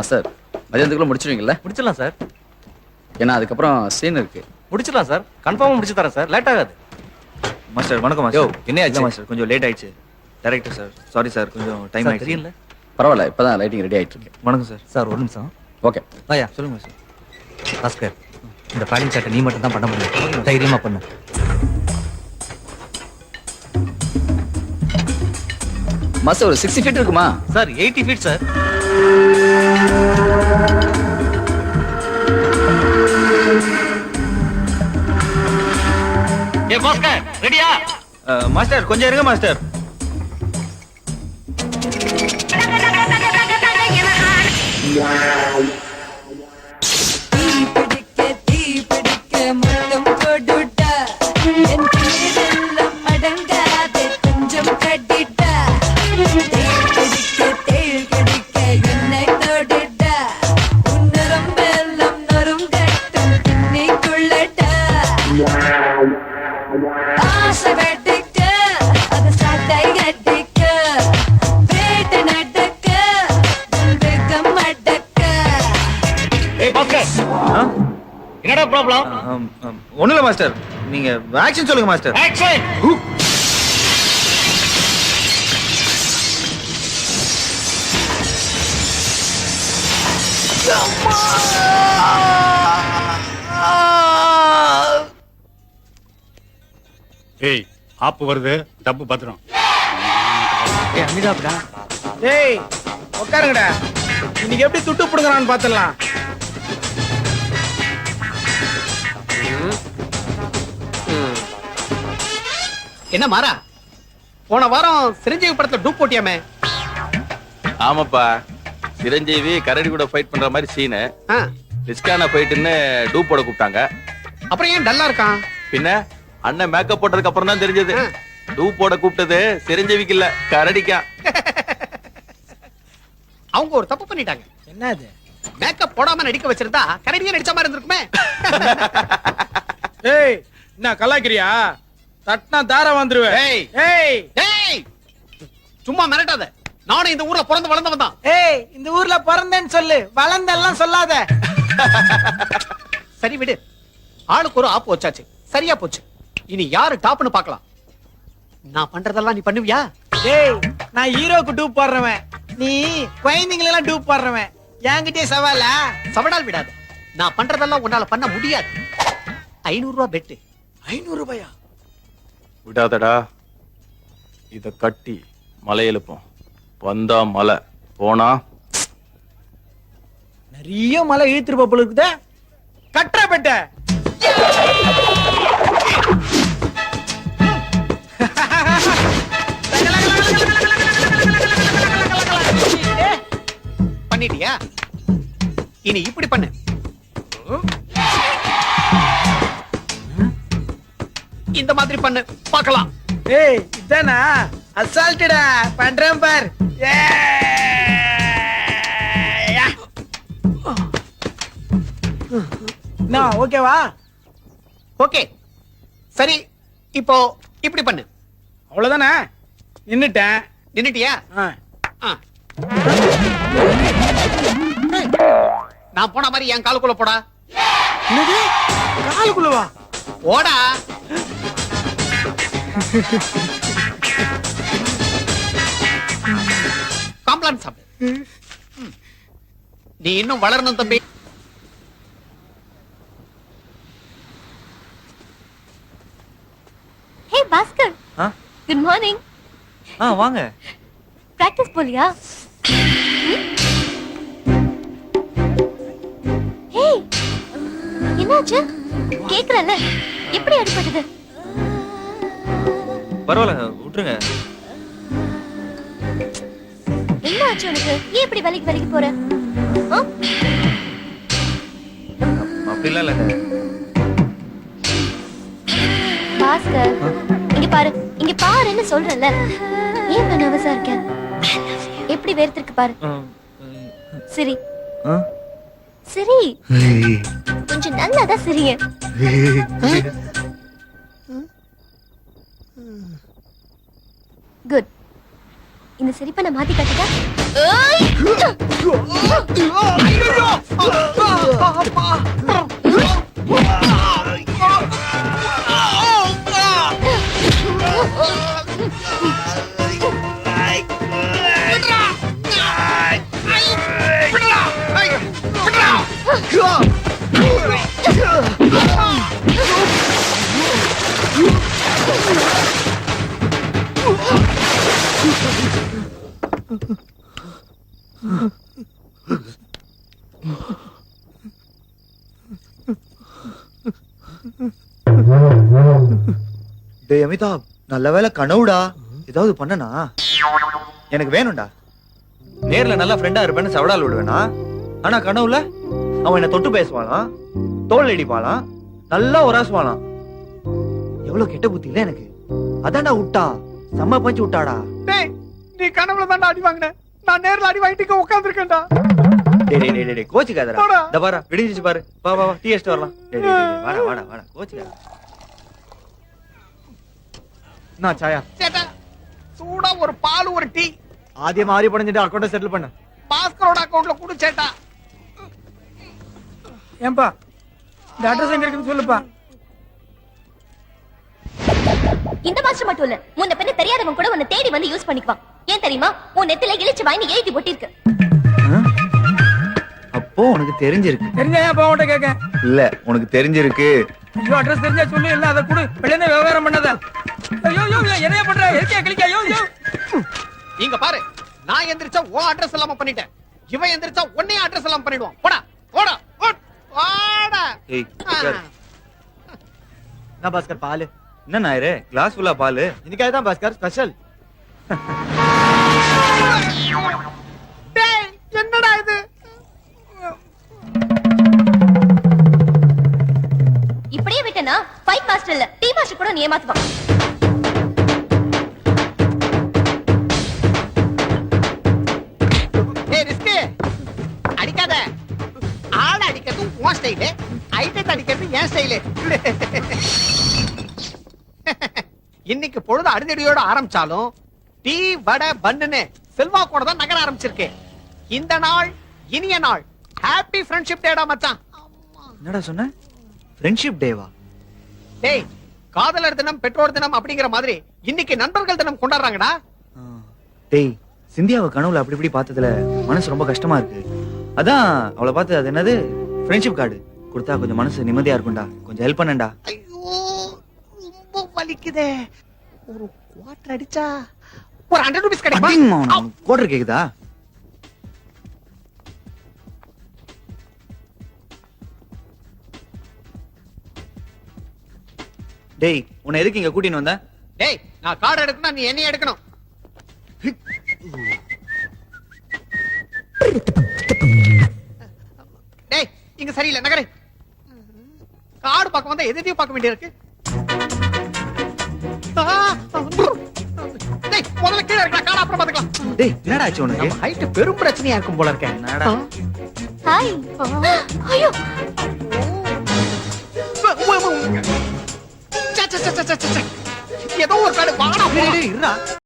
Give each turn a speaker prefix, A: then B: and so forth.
A: Master மதியானத்துக்குள்ள முடிச்சிருவீங்கல்ல?
B: முடிச்சிடலாம் sir.
A: ஏன்னா அதுக்கப்புறம் சீன் இருக்கு.
B: முடிச்சிடலாம் சார், கன்ஃபார்மா முடிச்சு தரேன் சார், லேட் ஆகாது.
C: மாஸ்டர் வணக்கம்
A: யோ
C: மாஸ்டர்.
A: என்ன ஆச்சு
C: மாஸ்டர் கொஞ்சம் லேட் ஆயிடுச்சு. டைரக்டர் சார் சாரி சார், கொஞ்சம் டைம் ஆயிடுச்சு.
B: தெரியல
A: பரவாயில்ல, இப்பதான் லைட்டிங் ரெடி ஆயிட்டு இருக்கு.
C: வணக்கம் சார்.
B: சார், ஒரு நிமிஷம்.
A: ஓகே
B: ஐயா
C: சொல்லுங்க சார்.
B: பாஸ்கர், இந்த ஃபேலிங் ஷாட்டை நீ மட்டும் தான் பண்ண முடியும். தைரியமா பண்ணு.
A: மாஸ்டர் ஒரு 60 ஃபீட் இருக்குமா?
B: Sir 80 feet sir. ஏ பாஸ்கர், ரெடியா?
C: மாஸ்டர் கொஞ்சம் இருங்க மாஸ்டர்.
B: என்னடா ப்ராப்ளம்?
C: ஒண்ணும் இல்ல மாஸ்டர், நீங்க ஆக்ஷன் சொல்லுங்க மாஸ்டர்.
B: ஆக்ஷன்.
D: ஏய் ஆப்பு வருது, டப்பு பத்திரம்.
B: ஏ அமிதாப்டா,
E: டேய் உட்காருங்கடா. இன்னைக்கு எப்படி துட்டு புடுங்கறான்னு பாத்துடலாம். என்ன மாறா, போன வாரம் சிரஞ்சீவி படத்துல டூப் போட்டியாமே?
F: ஆமாப்பா, சிரஞ்சீவி கரடி கூட ஃபைட் பண்ற மாதிரி சீனு.
E: ஆ,
F: ரிஸ்கான ஃபைட்னு டூப் போட கூப்பிட்டாங்க.
E: அப்புறம் ஏன் டல்லா இருக்கான்?
F: பின்ன அண்ணன் மேக்கப் போட்டதுக்கு அப்புறம் தான் தெரிஞ்சது
E: ஆ.
F: டூப் போட கூப்பிட்டது சிரஞ்சீவிக்கு இல்ல, கரடிக்கா.
E: அவங்க ஒரு தப்பு பண்ணிட்டாங்க.
B: என்னது?
E: மேக்கப் போடாம நடிக்க வச்சிருந்தா கரடியே நடிச்ச மாதிரி இருந்திருக்குமே.
G: ஏய் என்ன கலாய்க்கிறியா? தட்டினா தார வந்துருவேன்.
E: ஏய்
G: ஏய்
E: ஏய், சும்மா மிரட்டாத. நானும் இந்த ஊர்ல பிறந்து வளர்ந்தவன் தான்.
G: ஏய் இந்த ஊர்ல பிறந்தேன்னு சொல்லு, வளர்ந்தெல்லாம் சொல்லாத.
E: சரி விடு, ஆளுக்கு ஒரு ஆப்பு வச்சாச்சு, சரியா போச்சு. இனி யாரு டாப்னு பார்க்கலாம். நான் பண்றதெல்லாம் நீ பண்ணுவியா?
G: ஏய் நான் ஹீரோக்கு டூப் போடுறவன், நீ குழந்தைங்களெல்லாம் டூப் போடுறவன். என்கிட்டயே சவாலா?
E: சவடால் விடாத. நான் பண்றதெல்லாம் உன்னால பண்ண முடியாது. 500 ரூபாய் பெட்டு.
G: 500 ரூபாயா?
F: விடாதடா, இத கட்டி மலை எழுப்போம். வந்தா மலை, போனா
G: நிறைய மலை இழுத்துருப்ப போல இருக்குதே. கட்டுற பெட்ட.
E: பண்ணிட்டியா? இனி இப்படி பண்ணு. இந்த மாதிரி பண்ணு பார்க்கலாம்.
G: ஏய் இதானா அசால்ட்டடா பண்றேன் பார். நான் ஓகேவா?
E: ஓகே சரி, இப்போ இப்படி பண்ணு.
G: அவ்வளவுதானே? நின்னுட்டேன்.
E: நின்னுட்டியா? ஆ. நான் போன மாதிரி என் காலுக்குள்ள போடா.
G: என்னது? காலுக்குள்ளவா?
E: ஓடா. காம்ப்ளான் சாப்பிடு. நீ இன்னும் வளரணும் தம்பி.
H: ஹே பாஸ்கர், குட் மார்னிங்.
B: வாங்க.
H: பிராக்டிஸ் போலியா? ஹே என்னாச்சு? கேக்குறல, எப்படி அடிபட்டது?
C: பரவாயில்ல விட்டுருங்க.
H: என்ன ஆச்சு உனக்கு? ஏன் இப்படி வேலைக்கு வேலைக்கு போற?
C: அப்படிலாம் இல்ல
H: பாஸ்கர், இங்க பாரு, இங்க பாருன்னு சொல்றல. ஏன் நர்வஸா இருக்க? எப்படி வேர்த்திருக்கு பாரு. சரி சரி, கொஞ்சம் நல்லாதான் சிரிங்க. குட். இந்த சிரிப்பை நான் மாத்தி காட்டுதா
C: டேய் அமிதாப் நல்ல வேளை கனவுடா ஏதாவது பண்ணனா எனக்கு வேணும்டா நேர்ல நல்லா ஃப்ரெண்டா இருப்பேன்னு சவடால் விடுவேனா ஆனா கனவுல அவன் என்ன தொட்டு பேசுவானாம் தோல் அடிப்பாளாம் நல்லா உராசுவானாம் எவ்வளவு கெட்ட புத்தி இல்ல எனக்கு அதான்டா விட்டா செம்ம பஞ்சு விட்டாடா
E: டேய் நீ கனவுல தான்டா அடி வாங்கின நான் நேர்ல அடி வாங்கிட்டு உட்கார்ந்திருக்கேன்டா
C: டேய் கோச்சுக்காதடா
E: போடா.
C: இந்த பாரு விடிஞ்சிச்சு பாரு வா வா டீ எஸ்ட் வரலாம் வாடா வாடா வாடா கோச்சுக்காத நான் சாயா
E: சேட்டா சூடா ஒரு பால் ஒரு டீ
C: ஆதியம் ஆரி படைஞ்சிட்டு அக்கௌண்ட்டை செட்டில் பண்ண
E: பாஸ்கரோட அக்கவுண்ட்ல குடு சேட்டா
G: ஏன்பா இந்த அட்ரஸ் எங்க இருக்குன்னு சொல்லுப்பா.
H: இந்த மாஸ்டர் மட்டும் இல்ல முன்ன பின்ன தெரியாதவன் கூட உன்னை தேடி வந்து யூஸ் பண்ணிக்குவான் ஏன் தெரியுமா உன் நெத்தில இழிச்சு வாங்கி எழுதி ஒட்டிருக்கு
C: அப்போ உனக்கு தெரிஞ்சிருக்கு
G: தெரிஞ்சா ஏன் உன்கிட்ட கேட்க?
C: இல்ல உனக்கு தெரிஞ்சிருக்கு
G: ஐயோ அட்ரஸ் தெரிஞ்சா சொல்லு இல்ல அதை கொடு வெளியே விவகாரம் பண்ணாத. ஐயோ ஐயோ என்னைய பண்ற எதுக்கே கிளிக்க ஐயோ ஐயோ.
E: இங்க பாரு நான் எந்திரிச்சா உன் அட்ரஸ் இல்லாம பண்ணிட்டேன் இவன் எந்திரிச்சா உன்னையும் அட்ரஸ் இல்லாம பண்ணிடுவான் போடா போடா போடா
C: ஏய் உட்காரு. என்ன பாஸ்கர் பால் என்ன நாயரே கிளாஸ் ஃபுல்லா பால் இன்னைக்கு தான் பாஸ்கர் ஸ்பெஷல்
E: டேய் என்னடா இது
H: இப்படியே விட்டனா ஃபைட் மாஸ்டர் இல்ல டீ மாஸ்டர் கூட நீ ஏமாத்துவான்
E: ஏய் ரிஸ்க் அடிக்காத ஆள அடிக்கிறது உன் ஸ்டைலு ஐட்டத்தை அடிக்கிறது என் ஸ்டைலு இன்னைக்கு பொழுது அடிதடியோட ஆரம்பிச்சாலும் டீ வடை பன்னுன்னு செல்வா கூட தான் நகர ஆரம்பிச்சிருக்கு இந்த நாள் இனிய நாள் ஹாப்பி ஃப்ரெண்ட்ஷிப் டேடா மச்சான்
C: என்னடா சொன்ன ஃப்ரெண்ட்ஷிப் டேவா
E: டேய் காதலர் தினம் பெற்றோர் தினம் அப்படிங்கிற மாதிரி இன்னைக்கு நண்பர்கள் தினம் கொண்டாடுறாங்கடா
C: டேய் சிந்தியாவை கனவுல அப்படி இப்படி பார்த்ததுல மனசு ரொம்ப கஷ்டமா இருக்கு அதான் அவளை பார்த்து அது என்னது ஃப்ரெண்ட்ஷிப் கார்டு கொடுத்தா கொஞ்சம் மனசு நிம்மதியா இருக்கும்டா கொஞ்சம் ஹெல்ப் பண்ணேன்டா
E: ஐயோ ரொம்ப வலிக்குதே ஒரு குவார்டர் அடிச்சா ஒரு 100 ரூபீஸ் கிடைக்குமா
C: கோட்டர் கேக்குதா டேய் உன்னை எதுக்கு இங்க கூட்டின்னு வந்த
E: டேய் நான் கார்டு எடுக்கணும் நீ என்னைய எடுக்கணும் டேய் இங்க சரியில்லை நகரு கார்டு பார்க்க வந்தா எதையும் பார்க்க வேண்டியிருக்கு டேய் முதல்ல கீழே இருக்கா கார்டு அப்புறம் பாத்துக்கலாம்
C: டேய் என்னடா ஆச்சு உனக்கு
E: ஹைட் பெரும் பிரச்சனையா இருக்கும் போல இருக்கேன்
C: என்னடா
H: ஹாய் ஐயோ
E: ஏதோ ஒரு கார்டு வாடா
C: டேய், டேய், இருடா